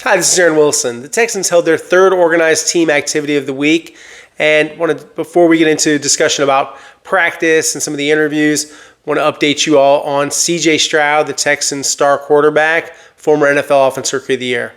Hi, this is Aaron Wilson. The Texans held their third organized team activity of the week. And before we get into discussion about practice and some of the interviews, I want to update you all on CJ Stroud, the Texans star quarterback, former NFL Offensive Rookie of the Year.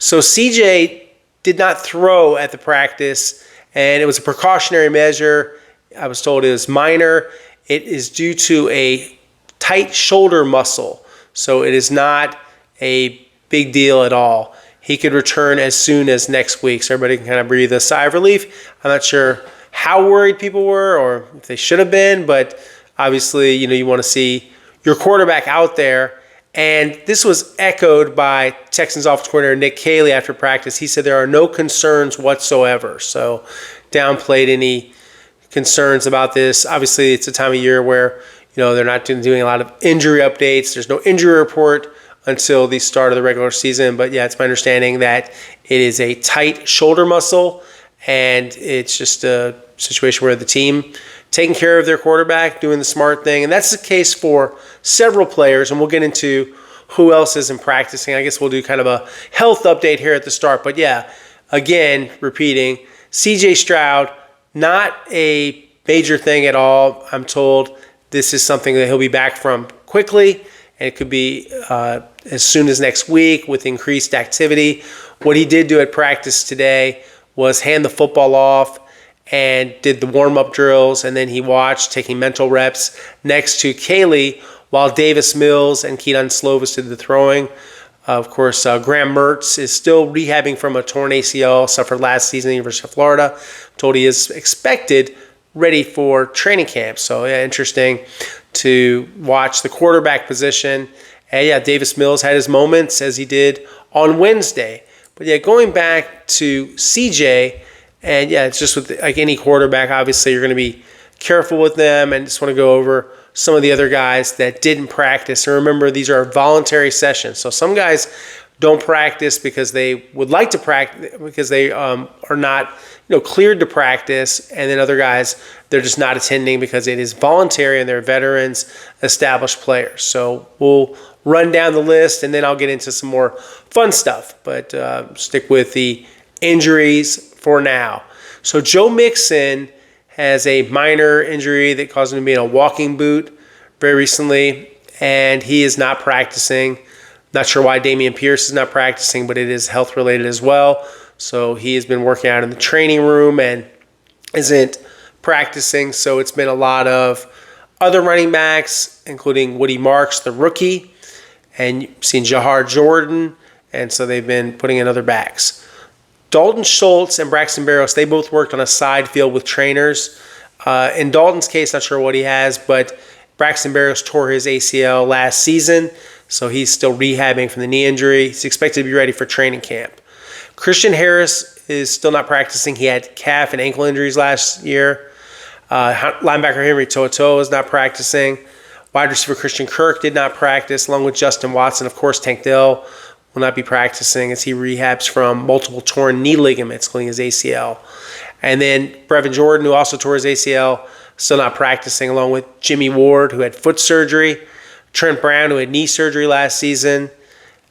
So CJ did not throw at the practice, and it was a precautionary measure. I was told it was minor. It is due to a tight shoulder muscle, so it is not a big deal at all. He could return as soon as next week, so everybody can kind of breathe a sigh of relief. I'm not sure how worried people were or if they should have been, but obviously, you want to see your quarterback out there. And this was echoed by Texans offensive coordinator Nick Caley after practice. He said there are no concerns whatsoever, so downplayed any concerns about this. Obviously, it's a time of year where they're not doing a lot of injury updates. There's no injury report until the start of the regular season. But yeah, it's my understanding that it is a tight shoulder muscle, and it's just a situation where the team taking care of their quarterback, doing the smart thing. And that's the case for several players, and we'll get into who else isn't practicing. I guess we'll do kind of a health update here at the start. But yeah, again, repeating, CJ Stroud, not a major thing at all. I'm told this is something that he'll be back from quickly. And it could be as soon as next week with increased activity. What he did do at practice today was hand the football off and did the warm-up drills, and then he watched, taking mental reps next to Caley, while Davis Mills and Keaton Slovis did the throwing. Of course, Graham Mertz is still rehabbing from a torn ACL, suffered last season at the University of Florida. Told he is expected ready for training camp. So yeah, interesting to watch the quarterback position. And yeah, Davis Mills had his moments as he did on Wednesday. But yeah, going back to CJ, and yeah, it's just with like any quarterback, obviously you're going to be careful with them, and just want to go over some of the other guys that didn't practice. And remember, these are voluntary sessions. So some guys don't practice because they would like to practice, because they are not cleared to practice, and then other guys, they're just not attending because it is voluntary and they're veterans, established players. So we'll run down the list, and then I'll get into some more fun stuff, but stick with the injuries for now. So Joe Mixon has a minor injury that caused him to be in a walking boot very recently, and he is not practicing. Not sure why Dameon Pierce is not practicing, but it is health related as well. So he has been working out in the training room and isn't practicing. So it's been a lot of other running backs, including Woody Marks, the rookie, and you've seen Jahar Jordan. And so they've been putting in other backs. Dalton Schultz and Braxton Berrios, they both worked on a side field with trainers. In Dalton's case, not sure what he has, but Braxton Berrios tore his ACL last season. So he's still rehabbing from the knee injury. He's expected to be ready for training camp. Christian Harris is still not practicing. He had calf and ankle injuries last year. Linebacker Henry To'oTo'o is not practicing. Wide receiver Christian Kirk did not practice, along with Justin Watson. Of course, Tank Dell will not be practicing as he rehabs from multiple torn knee ligaments, including his ACL. And then Brevin Jordan, who also tore his ACL, still not practicing, along with Jimmy Ward, who had foot surgery. Trent Brown, who had knee surgery last season.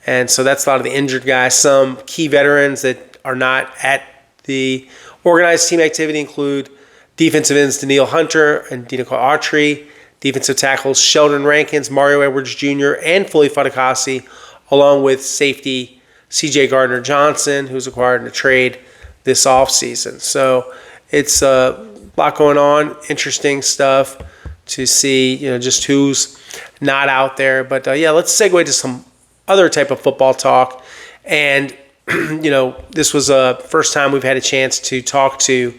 And so that's a lot of the injured guys. Some key veterans that are not at the organized team activity include defensive ends Daniil Hunter and Dinoco Autry, defensive tackles Sheldon Rankins, Mario Edwards Jr., and Fully Fadakasi, along with safety C.J. Gardner-Johnson, who's acquired in a trade this offseason. So it's a lot going on, interesting stuff to see, just who's not out there. But yeah, let's segue to some other type of football talk. And, this was the first time we've had a chance to talk to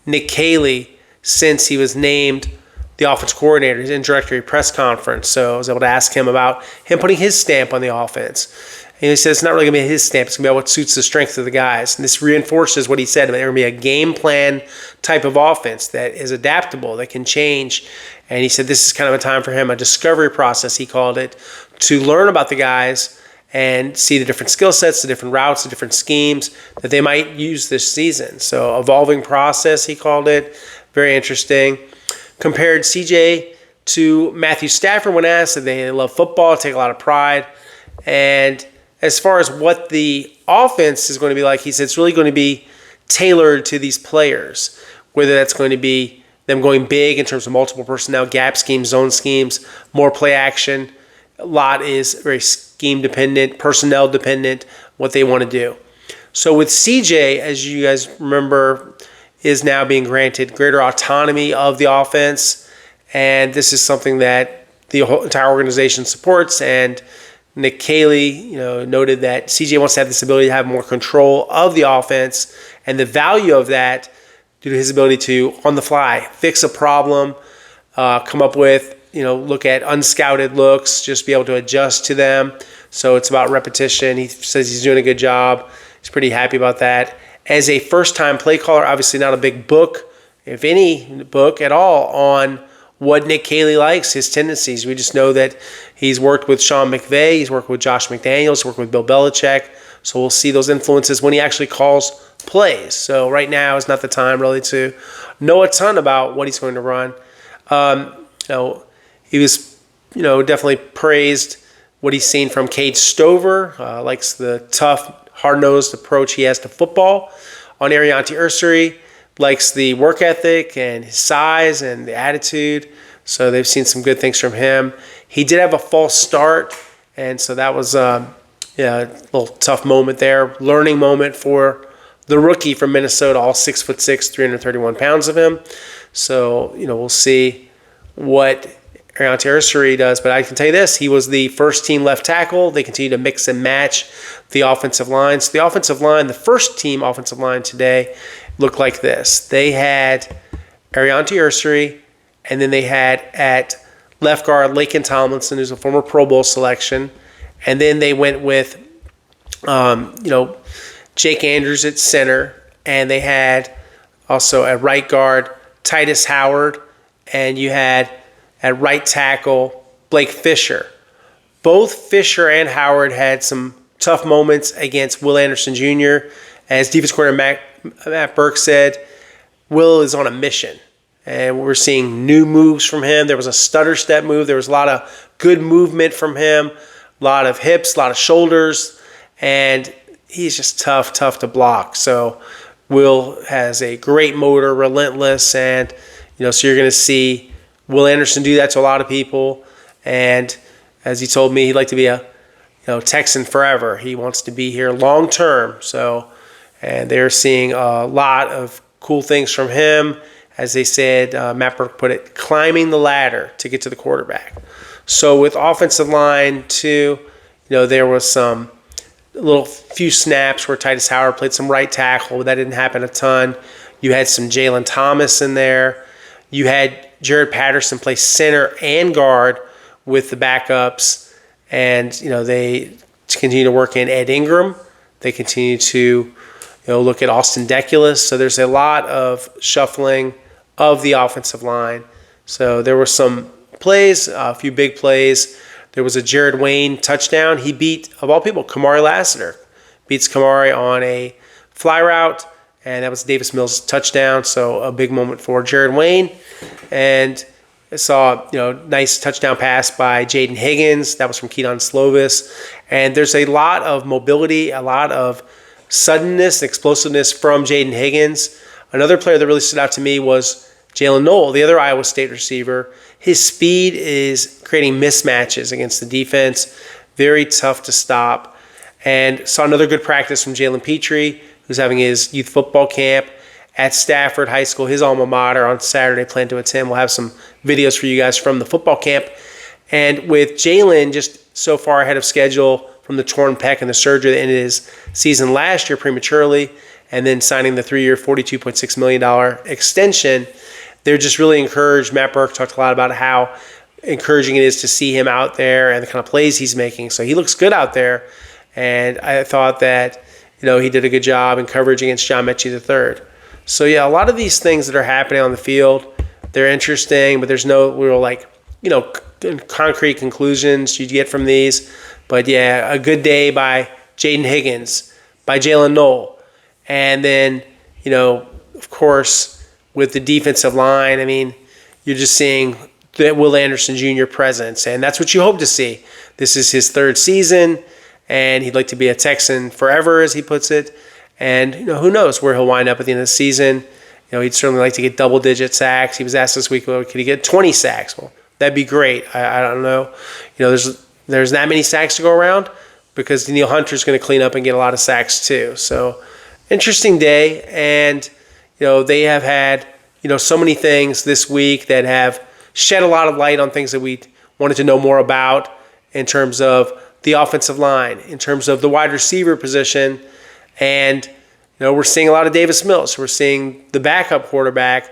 Nick Caley since he was named the offensive coordinator, his introductory press conference. So I was able to ask him about him putting his stamp on the offense. And he said it's not really going to be his stamp. It's going to be about what suits the strength of the guys. And this reinforces what he said. They're going to be a game plan type of offense that is adaptable, that can change. And he said this is kind of a time for him, a discovery process, he called it, to learn about the guys and see the different skill sets, the different routes, the different schemes that they might use this season. So evolving process, he called it. Very interesting. Compared CJ to Matthew Stafford when asked that they love football, take a lot of pride. And as far as what the offense is going to be like, he said it's really going to be tailored to these players, whether that's going to be them going big in terms of multiple personnel, gap schemes, zone schemes, more play action. A lot is very scheme dependent, personnel dependent, what they want to do. So with CJ, as you guys remember, is now being granted greater autonomy of the offense. And this is something that the whole entire organization supports. And Nick Caley, noted that CJ wants to have this ability to have more control of the offense, and the value of that due to his ability to, on the fly, fix a problem, come up with, look at unscouted looks, just be able to adjust to them. So it's about repetition. He says he's doing a good job. He's pretty happy about that. As a first-time play caller, obviously not a big book, if any book at all, on what Nick Caley likes, his tendencies. We just know that he's worked with Sean McVay, he's worked with Josh McDaniels, worked with Bill Belichick. So we'll see those influences when he actually calls plays. So right now is not the time really to know a ton about what he's going to run. He was, definitely praised what he's seen from Cade Stover. Likes the tough, hard-nosed approach he has to football. On Ariante Ursary, likes the work ethic and his size and the attitude. So they've seen some good things from him. He did have a false start, and so that was a little tough moment there. Learning moment for the rookie from Minnesota, all 6'6", 331 pounds of him. So, we'll see what Ariante Ursary does. But I can tell you this, he was the first team left tackle. They continue to mix and match the offensive lines. So the offensive line, the first team offensive line today, looked like this. They had Ariante Ursary, and then they had at left guard Laken Tomlinson, who's a former Pro Bowl selection. And then they went with, Jake Andrews at center. And they had also at right guard Titus Howard. And you had at right tackle Blake Fisher. Both Fisher and Howard had some tough moments against Will Anderson Jr. As defense coordinator Matt Burke said, Will is on a mission. And we're seeing new moves from him. There was a stutter step move. There was a lot of good movement from him. A lot of hips, a lot of shoulders. And he's just tough to block. So Will has a great motor, relentless. And, so you're going to see Will Anderson do that to a lot of people. And as he told me, he'd like to be a Texan forever. He wants to be here long term. So, and they're seeing a lot of cool things from him. As they said, Matt Burke put it, climbing the ladder to get to the quarterback. So with offensive line too, there was some few snaps where Titus Howard played some right tackle. That didn't happen a ton. You had some Jalen Thomas in there. You had Jared Patterson play center and guard with the backups. And, they continue to work in Ed Ingram. They continue to, look at Austin Deculus. So there's a lot of shuffling of the offensive line. So there were some plays, a few big plays. There was a Jared Wayne touchdown. He beat, of all people, Kamari Lassiter. Beats Kamari on a fly route, and that was Davis Mills' touchdown. So a big moment for Jared Wayne. And I saw, nice touchdown pass by Jaden Higgins. That was from Keaton Slovis. And there's a lot of mobility, a lot of suddenness, explosiveness from Jaden Higgins. Another player that really stood out to me was Jalen Noel, the other Iowa State receiver. His speed is creating mismatches against the defense. Very tough to stop. And saw another good practice from Jalen Petrie, who's having his youth football camp at Stafford High School, his alma mater, on Saturday. Plan to attend. We'll have some videos for you guys from the football camp. And with Jalen just so far ahead of schedule from the torn pec and the surgery that ended his season last year prematurely, and then signing the 3-year, $42.6 million extension, they're just really encouraged. Matt Burke talked a lot about how encouraging it is to see him out there and the kind of plays he's making. So he looks good out there. And I thought that, he did a good job in coverage against John Mechie III. So, yeah, a lot of these things that are happening on the field, they're interesting, but there's no real, concrete conclusions you get from these. But, yeah, a good day by Jaden Higgins, by Jalen Noel. And then, of course, with the defensive line, you're just seeing that Will Anderson Jr. presence, and that's what you hope to see. This is his third season, and he'd like to be a Texan forever, as he puts it. And who knows where he'll wind up at the end of the season. He'd certainly like to get double-digit sacks. He was asked this week, well, could he get 20 sacks? Well, that'd be great. I don't know. There's that many sacks to go around, because Danielle Hunter's going to clean up and get a lot of sacks too. So, interesting day. And they have had so many things this week that have shed a lot of light on things that we wanted to know more about, in terms of the offensive line, in terms of the wide receiver position. And we're seeing a lot of Davis Mills. We're seeing the backup quarterback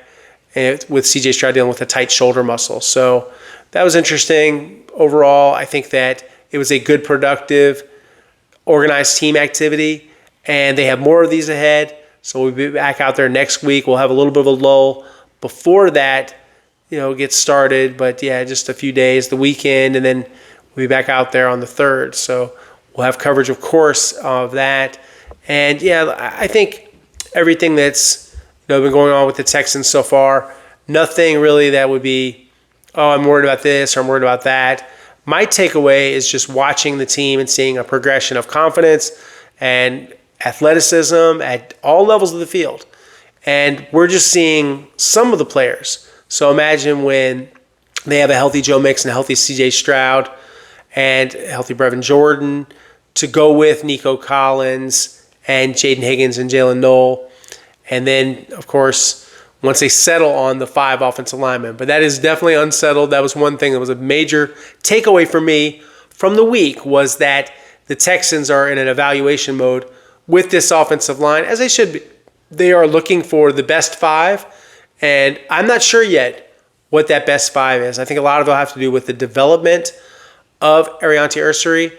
with CJ Stroud dealing with a tight shoulder muscle. So that was interesting. Overall, I think that it was a good, productive, organized team activity, and they have more of these ahead. So we'll be back out there next week. We'll have a little bit of a lull before that, gets started. But yeah, just a few days, the weekend, and then we'll be back out there on the 3rd. So we'll have coverage, of course, of that. And yeah, I think everything that's been going on with the Texans so far, nothing really that would be, oh, I'm worried about this or I'm worried about that. My takeaway is just watching the team and seeing a progression of confidence and athleticism at all levels of the field. And we're just seeing some of the players. So imagine when they have a healthy Joe Mixon, a healthy CJ Stroud, and a healthy Brevin Jordan to go with Nico Collins and Jaden Higgins and Jalen Noel. And then, of course, once they settle on the 5 offensive linemen. But that is definitely unsettled. That was one thing that was a major takeaway for me from the week, was that the Texans are in an evaluation mode with this offensive line, as they should be. They are looking for the best 5, and I'm not sure yet what that best 5 is. I think a lot of it will have to do with the development of Ariante Ursary.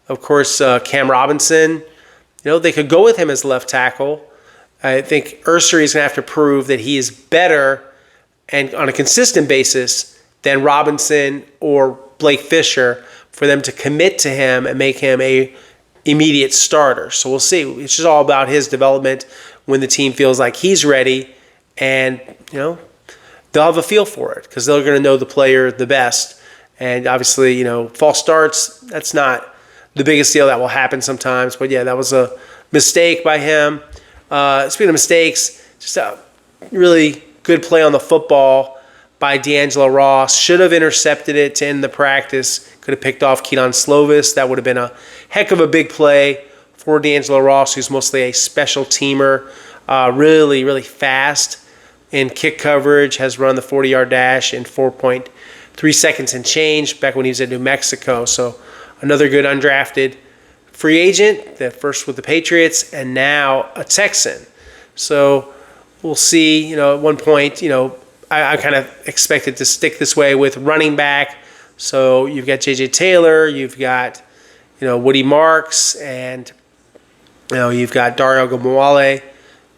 Of course, Cam Robinson, they could go with him as left tackle. I think Ursary is going to have to prove that he is better and on a consistent basis than Robinson or Blake Fisher for them to commit to him and make him a immediate starter. So we'll see. It's just all about his development when the team feels like he's ready, and they'll have a feel for it, because they're going to know the player the best. And obviously, false starts, that's not the biggest deal. That will happen sometimes. But yeah, that was a mistake by him. Speaking of mistakes, just a really good play on the football by D'Angelo Ross. Should have intercepted it to end the practice. Could have picked off Keaton Slovis. That would have been a heck of a big play for D'Angelo Ross, who's mostly a special teamer. Really, really fast in kick coverage. Has run the 40-yard dash in 4.3 seconds and change back when he was at New Mexico. So another good undrafted free agent, the first with the Patriots, and now a Texan. So we'll see. At one point, I kind of expected to stick this way with running back. So you've got J.J. Taylor, you've got Woody Marks, and you've got Dario Gomawale,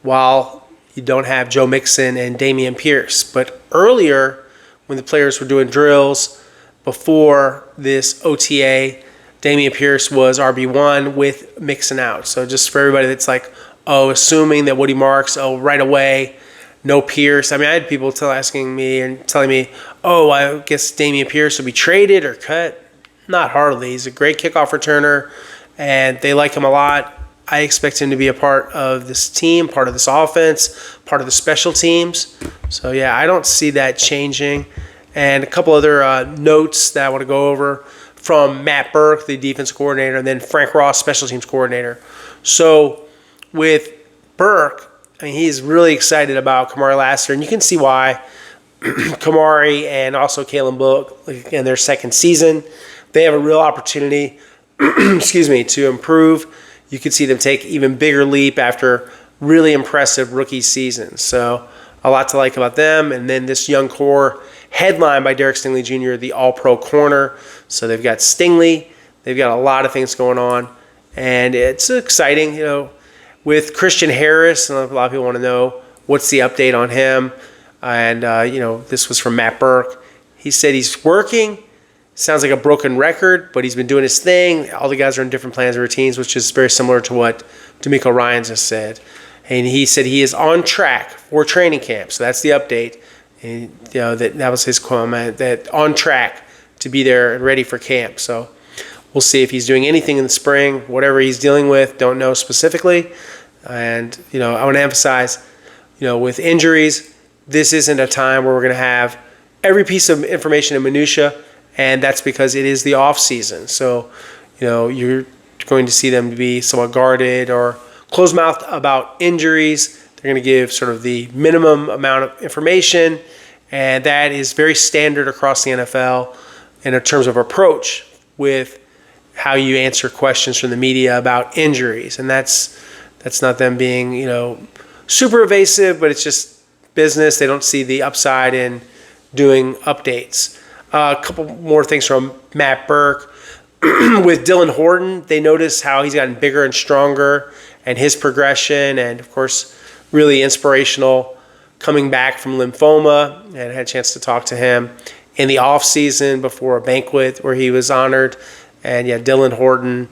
while you don't have Joe Mixon and Dameon Pierce. But earlier, when the players were doing drills before this OTA, Dameon Pierce was RB1 with Mixon out. So just for everybody that's like, assuming that Woody Marks, right away, no Pierce. I mean, I had people asking me and telling me, I guess Dameon Pierce will be traded or cut. Not hardly. He's a great kickoff returner, and they like him a lot. I expect him to be a part of this team, part of this offense, part of the special teams. So, yeah, I don't see that changing. And a couple other notes that I want to go over from Matt Burke, the defense coordinator, and then Frank Ross, special teams coordinator. So with Burke, he's really excited about Kamari Lassiter, and you can see why. Kamari and also Kalen Book in their second season, they have a real opportunity to improve. You could see them take even bigger leap after really impressive rookie seasons. So a lot to like about them. And then this young core headlined by Derek Stingley Jr., the all-pro corner. So they've got Stingley. They've got a lot of things going on. And it's exciting, with Christian Harris. And a lot of people want to know what's the update on him. And, this was from Matt Burke. He said he's working. Sounds like a broken record, but he's been doing his thing. All the guys are in different plans and routines, which is very similar to what D'Amico Ryans has said. And he said he is on track for training camp. So that's the update. And, that was his comment, that on track to be there and ready for camp. So We'll see if he's doing anything in the spring. Whatever he's dealing with, don't know specifically. And, I want to emphasize, with injuries, this isn't a time where we're going to have every piece of information in minutia, and that's because it is the off season. So, you're going to see them be somewhat guarded or closed-mouthed about injuries. They're going to give sort of the minimum amount of information, and that is very standard across the NFL in terms of approach with how you answer questions from the media about injuries. And that's not them being, super evasive, but it's just business. They don't see the upside in doing updates. A couple more things from Matt Burke. With Dylan Horton, they notice how he's gotten bigger and stronger and his progression, and of course, really inspirational coming back from lymphoma, and I had a chance to talk to him in the off season before a banquet where he was honored. And yeah, Dylan Horton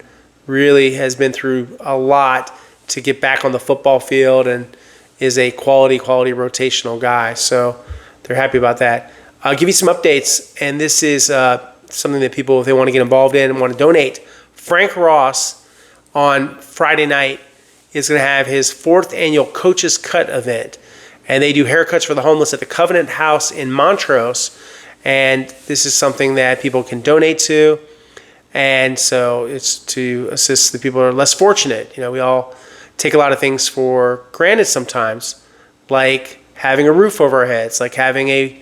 really has been through a lot to get back on the football field and is a quality rotational guy. So they're happy about that. I'll give you some updates, and this is something that people, if they want to get involved in and want to donate. Frank Ross on Friday night is going to have his 4th annual Coach's Cut event. And they do haircuts for the homeless at the Covenant House in Montrose. And this is something that people can donate to. And so it's to assist the people who are less fortunate. We all take a lot of things for granted sometimes, like having a roof over our heads, like having a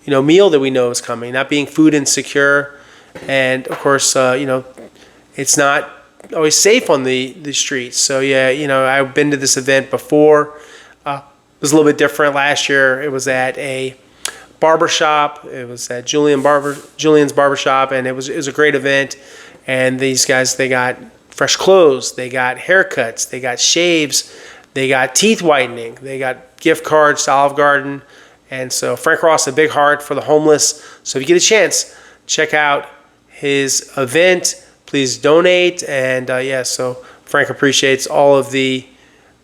meal that we know is coming, not being food insecure. And of course, it's not always safe on the streets. So yeah, I've been to this event before. It was a little bit different last year. It was at a barbershop. It was at Julian's barbershop, and it was a great event. And these guys, they got fresh clothes, they got haircuts, they got shaves, they got teeth whitening, they got gift cards to Olive Garden. And so Frank Ross, a big heart for the homeless. So if you get a chance, check out his event. Please donate. And so Frank appreciates all of the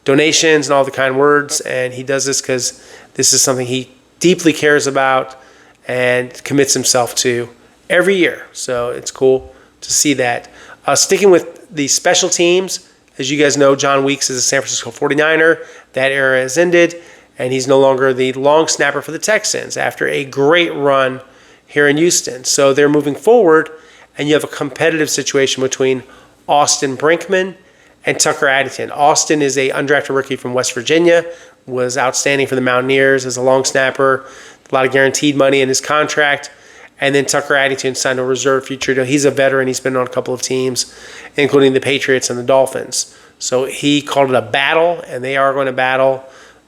donations and all the kind words. And he does this because this is something he deeply cares about and commits himself to every year. So it's cool to see that. Sticking with the special teams, as you guys know, John Weeks is a San Francisco 49er. That era has ended, and he's no longer the long snapper for the Texans after a great run here in Houston. So they're moving forward, and you have a competitive situation between Austin Brinkman and Tucker Addington. Austin is an undrafted rookie from West Virginia, was outstanding for the Mountaineers as a long snapper, a lot of guaranteed money in his contract. And then Tucker Addington signed a reserve future deal. He's a veteran. He's been on a couple of teams, including the Patriots and the Dolphins. So he called it a battle, and they are going to battle.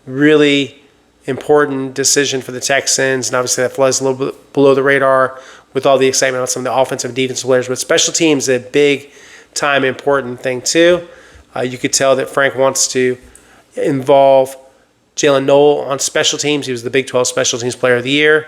Really important decision for the Texans, and obviously that flies a little bit below the radar with all the excitement on some of the offensive and defensive players. But special teams is a big-time important thing too. You could tell that Frank wants to involve Jalen Noel on special teams. He was the Big 12 Special Teams Player of the Year.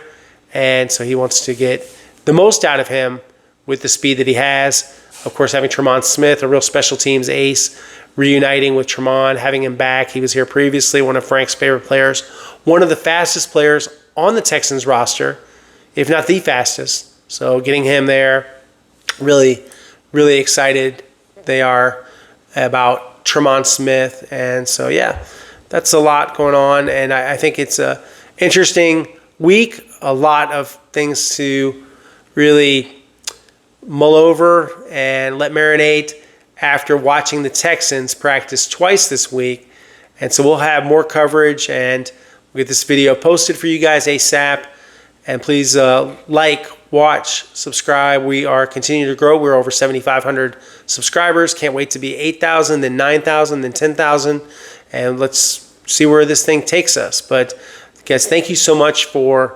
And so he wants to get the most out of him with the speed that he has. Of course, having Tremont Smith, a real special teams ace, reuniting with Tremont, having him back. He was here previously, one of Frank's favorite players, one of the fastest players on the Texans roster, if not the fastest. So getting him there, really, really excited they are about Tremont Smith. And so, yeah, that's a lot going on. And I think it's a interesting week. A lot of things to really mull over and let marinate after watching the Texans practice twice this week. And so we'll have more coverage, and we'll get this video posted for you guys ASAP. And please like, watch, subscribe. We are continuing to grow. We're over 7,500 subscribers. Can't wait to be 8,000, then 9,000, then 10,000. And let's see where this thing takes us. But guys, thank you so much for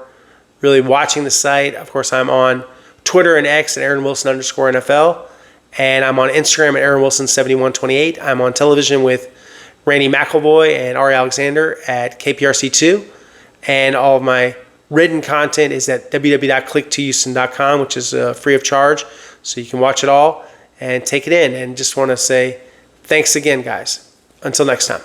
really watching the site. Of course, I'm on Twitter and X at @AaronWilson_NFL. And I'm on Instagram at AaronWilson7128. I'm on television with Randy McElvoy and Ari Alexander at KPRC2. And all of my written content is at www.click2houston.com, which is free of charge. So you can watch it all and take it in. And just want to say thanks again, guys. Until next time.